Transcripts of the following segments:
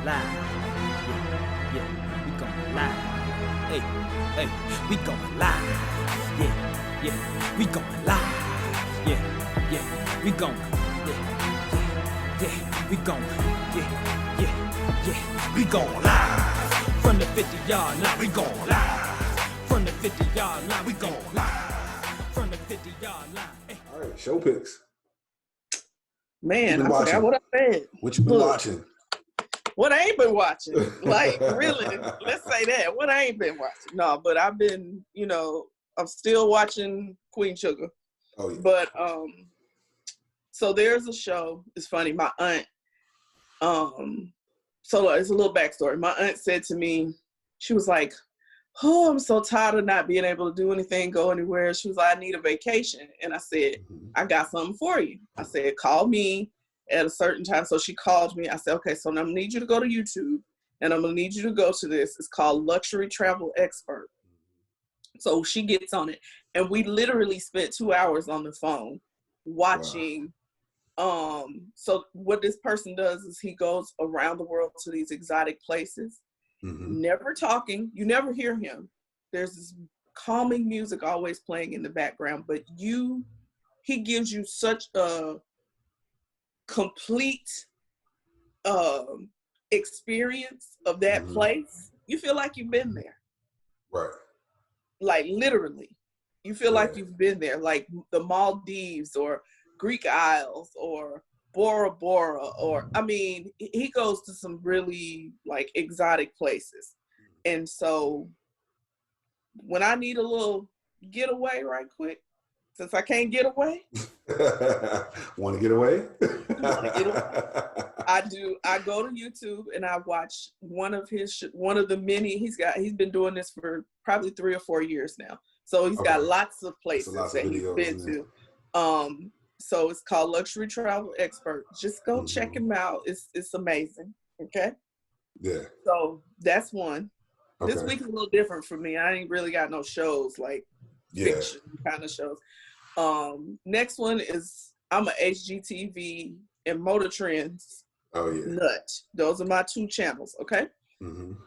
live. Yeah, yeah, we going live. Hey, hey, we going live. Yeah, yeah, we going live. Yeah, yeah, we going. Yeah, yeah, yeah, we going. Yeah, yeah, yeah, we going live. From the 50-yard line, we going live. From the 50-yard line, we going live. From the 50-yard line. Hey. All right, show picks. Man, I forgot what I said. What you been watching? What I ain't been watching. Like, really, let's say that. What I ain't been watching. No, but I've been, I'm still watching Queen Sugar. Oh, yeah. But, so there's a show. It's funny. My aunt, so it's a little backstory. My aunt said to me, she was like, oh, I'm so tired of not being able to do anything, go anywhere. She was like, I need a vacation. And I said, I got something for you. I said, call me at a certain time. So she called me. I said, okay, so I'm going to need you to go to YouTube and I'm going to need you to go to this. It's called Luxury Travel Expert. So she gets on it. And we literally spent 2 hours on the phone watching. Wow. So what this person does is he goes around the world to these exotic places. Never talking, you never hear him. There's this calming music always playing in the background, but he gives you such a complete experience of that place. You feel like you've been there. Right. Like literally, you feel like you've been there, like the Maldives or Greek Isles or Bora Bora, or I mean, he goes to some really like exotic places. And so when I need a little getaway right quick, since I can't get away. Want to get away? I go to YouTube and I watch one of the many, he's been doing this for probably 3 or 4 years now. So he's got lots of places that he's been to. So it's called Luxury Travel Expert. Just go check him out. It's amazing. Okay. Yeah. So that's one. Okay. This week is a little different for me. I ain't really got no shows like fiction kind of shows. Next one is I'm a HGTV and Motor Trends nut. Those are my 2 channels. Okay.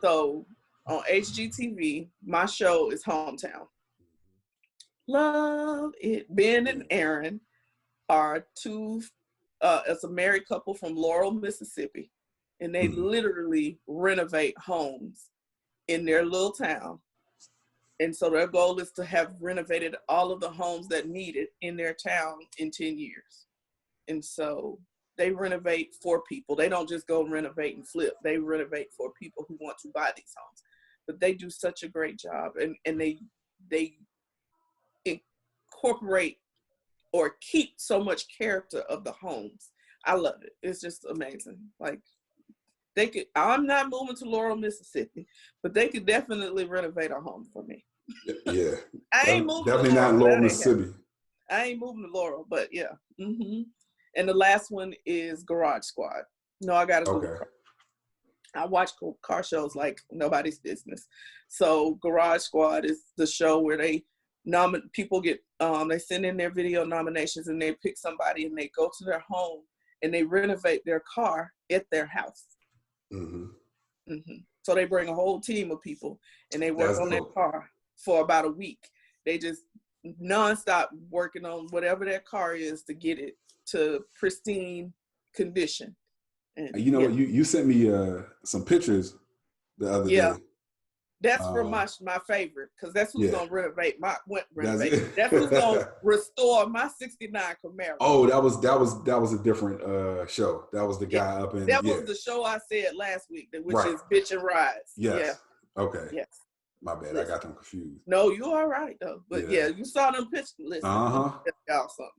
So on HGTV, my show is Hometown. Love it. Ben and Aaron are 2, it's a married couple from Laurel, Mississippi, and they literally renovate homes in their little town. And so their goal is to have renovated all of the homes that need it in their town in 10 years. And so they renovate for people. They don't just go renovate and flip. They renovate for people who want to buy these homes. But they do such a great job, and they incorporate or keep so much character of the homes. I love it. It's just amazing. Like I'm not moving to Laurel, Mississippi, but they could definitely renovate a home for me. Yeah. I ain't moving definitely not Laurel, Mississippi. I ain't moving to Laurel, but yeah. And the last one is Garage Squad. No, I got to do it. I watch car shows like nobody's business. So Garage Squad is the show where people get they send in their video nominations and they pick somebody and they go to their home and they renovate their car at their house. So they bring a whole team of people and they work on their car for about a week. They just nonstop working on whatever their car is to get it to pristine condition. And you know, you sent me some pictures the other day. That's from my favorite, because that's who's gonna renovate That's who's gonna restore my '69 Camaro. Oh, that was a different show. That was the guy up in. That was the show I said last week, which is Bitch and Rides. Yes. Yeah. Okay. Yes. My bad. I got them confused. No, you all right though. But you saw them pictures. Listen, y'all something.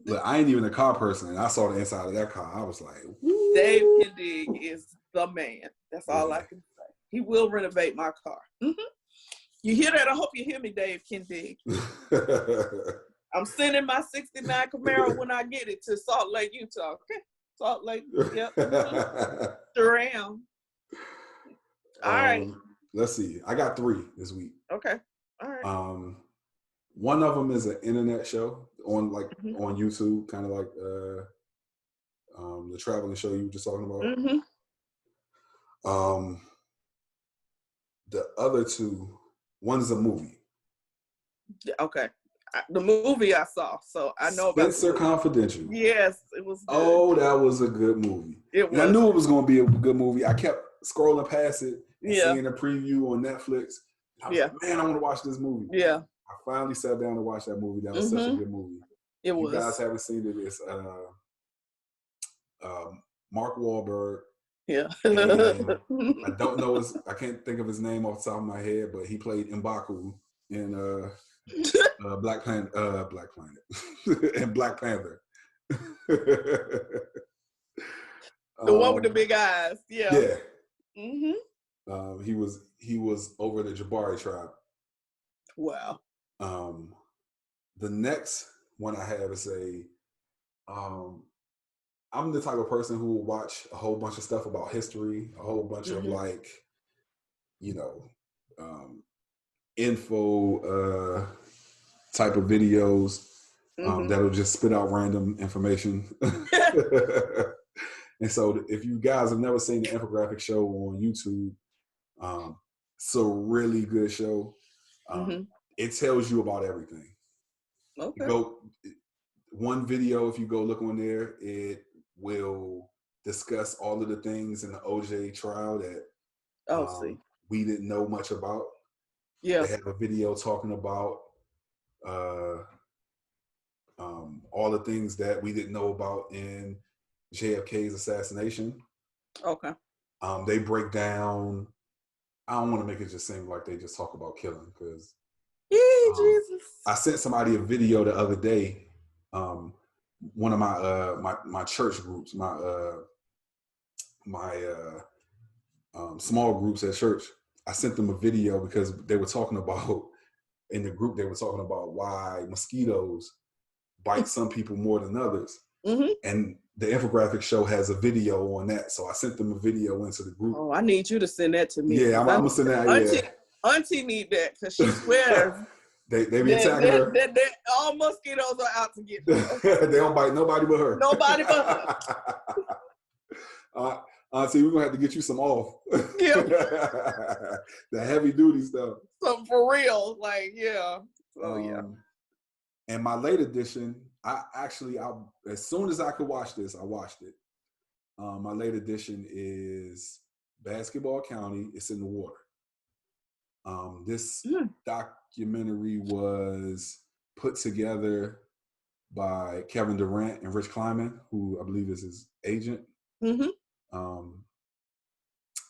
Look, I ain't even a car person, and I saw the inside of that car. I was like, woo. Dave Kindig is the man. That's all I can say. He will renovate my car. You hear that? I hope you hear me, Dave Kindig. I'm sending my '69 Camaro when I get it to Salt Lake, Utah. Okay, Salt Lake. Yep. Sure am. All right. Let's see. I got 3 this week. Okay. All right. One of them is an internet show on on YouTube, kind of like the traveling show you were just talking about. The other two, one's a movie. Okay. The movie I saw, so I know about Spenser Confidential. Yes, it was good. Oh, that was a good movie. And I knew it was going to be a good movie. I kept scrolling past it and seeing a preview on Netflix. I was like, man, I want to watch this movie. Yeah. I finally sat down to watch that movie. That was such a good movie. It was. You guys haven't seen it. It's Mark Wahlberg. Yeah. I don't know I can't think of his name off the top of my head, but he played M'Baku in Black Planet and Black Panther. The one with the big eyes. Yeah. Yeah. Mm-hmm. He was over the Jabari tribe. Wow. The next one I have is I'm the type of person who will watch a whole bunch of stuff about history, a whole bunch of like, info type of videos that'll just spit out random information. And so if you guys have never seen the Infographics show on YouTube, it's a really good show. It tells you about everything. Okay. One video, if you go look on there, it will discuss all of the things in the OJ trial that we didn't know much about. Yeah. They have a video talking about all the things that we didn't know about in JFK's assassination. Okay. They break down. I don't want to make it just seem like they just talk about killing, because Jesus. I sent somebody a video the other day. One of my church groups, my small groups at church, I sent them a video because they were talking about, in the group, they were talking about why mosquitoes bite some people more than others. And the Infographics show has a video on that. So I sent them a video into the group. Oh, I need you to send that to me. Yeah, I'm going to send that. Auntie need that, because she swears. They be attacking her. All mosquitoes are out to get her. They don't bite nobody but her. Nobody but her. Auntie, we're going to have to get you some off. Yeah. The heavy duty stuff. Something for real. Like, yeah. Oh, yeah. And my late edition, I as soon as I could watch this, I watched it. My late edition is Basketball County. It's in the water. This documentary was put together by Kevin Durant and Rich Kleiman, who I believe is his agent.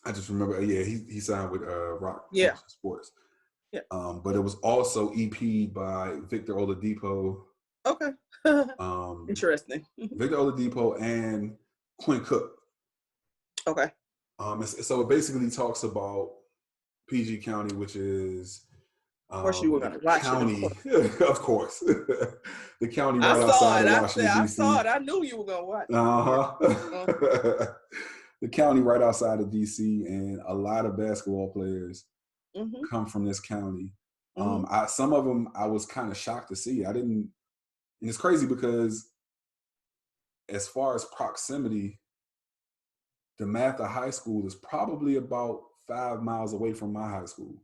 I just remember, he signed with Rock Sports. Yeah. But it was also EP'd by Victor Oladipo. Okay. Interesting. Victor Oladipo and Quinn Cook. Okay. So it basically talks about PG County, which is of course you were going to watch county, it. Of course. The county right outside of Washington, D.C. I saw it. I knew you were going to watch it. The county right outside of D.C., and a lot of basketball players come from this county. Some of them I was kind of shocked to see. And it's crazy because as far as proximity, DeMatha High School is probably about 5 miles away from my high school.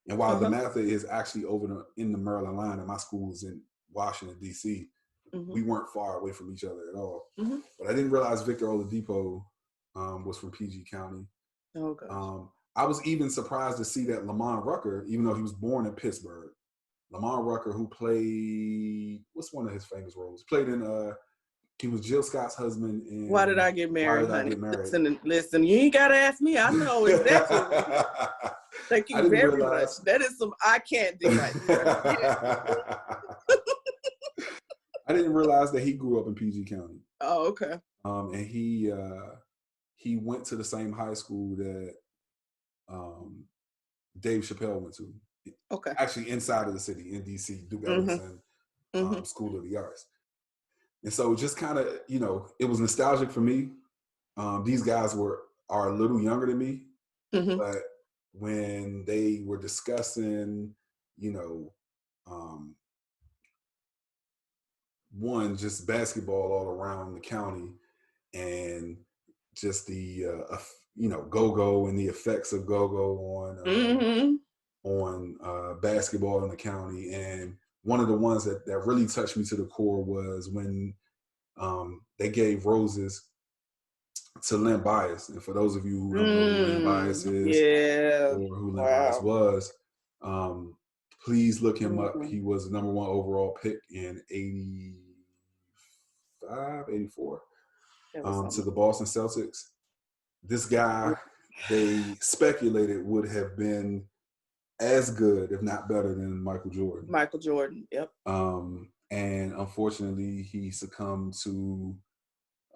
And while DeMatha is actually in the Maryland line and my school is in Washington, D.C., we weren't far away from each other at all. But I didn't realize Victor Oladipo was from PG County. Oh, gosh. I was even surprised to see that Lamont Rucker, even though he was born in Pittsburgh, Lamont Rucker, who played, what's one of his famous roles? He was Jill Scott's husband in Why Did I Get Married, honey? Listen, you ain't got to ask me. I know exactly. Thank you very much. That is some I can't do right there. I didn't realize that he grew up in PG County. Oh, okay. And he went to the same high school that Dave Chappelle went to. Okay. Actually, inside of the city in DC, Duke Ellington School of the Arts. And so just kind of, it was nostalgic for me. These guys are a little younger than me, but when they were discussing, one, just basketball all around the county, and just the go-go and the effects of go-go on basketball in the county. And one of the ones that really touched me to the core was when they gave roses to Len Bias. And for those of you who don't know who Len Bias is or who Len Bias was, please look him up. He was the number 1 overall pick in 84 to the Boston Celtics. This guy, they speculated would have been as good, if not better, than Michael Jordan. Michael Jordan, yep. And unfortunately, he succumbed to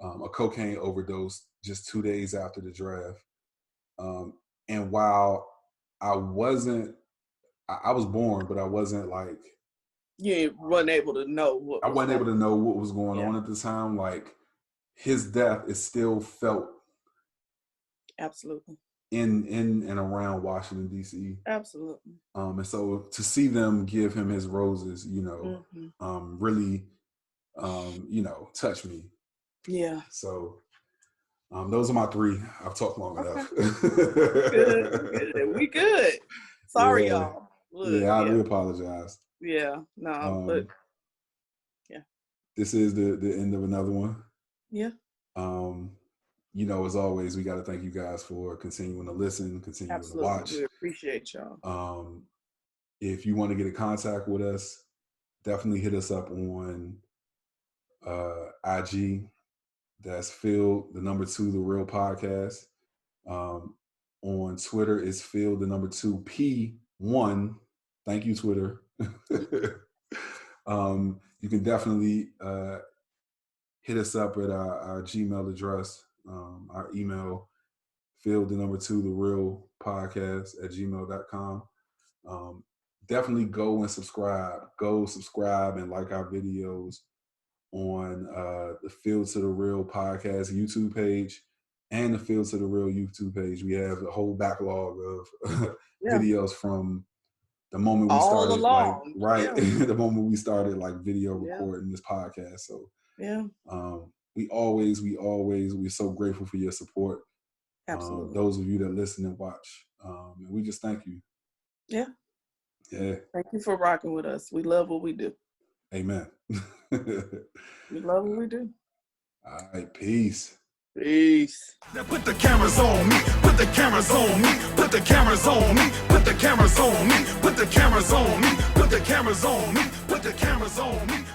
a cocaine overdose just 2 days after the draft. And while I was born, but I wasn't like... You wasn't able to know I wasn't able to know what was going on at the time. Like, his death is still felt... Absolutely. In and around Washington, D.C. Absolutely. And so to see them give him his roses, really, touched me. Yeah. So those are my 3. I've talked long enough. Good. We good. Sorry, y'all. Look, I do apologize. Yeah. No, but yeah. This is the end of another one. Yeah. As always, we got to thank you guys for continuing to listen, continuing to watch. We appreciate y'all. If you want to get in contact with us, definitely hit us up on IG. That's Phil, the number 2, the real podcast. On Twitter, it's Phil, the number 2, P1. Thank you, Twitter. You can definitely hit us up at our Gmail address. Our email, Phil, the number 2, the real podcast @gmail.com. Definitely go and subscribe. Go subscribe and like our videos on the Phil to the Real podcast YouTube page and the Phil to the Real YouTube page. We have a whole backlog of videos from the moment we started, the moment we started video recording this podcast. So we're so grateful for your support. Absolutely. Those of you that listen and watch, and we just thank you. Yeah. Yeah. Thank you for rocking with us. We love what we do. Amen. We love what we do. All right. Peace. Peace. Now put the cameras on me, put the cameras on me, put the cameras on me, put the cameras on me, put the cameras on me, put the cameras on me, put the cameras on me.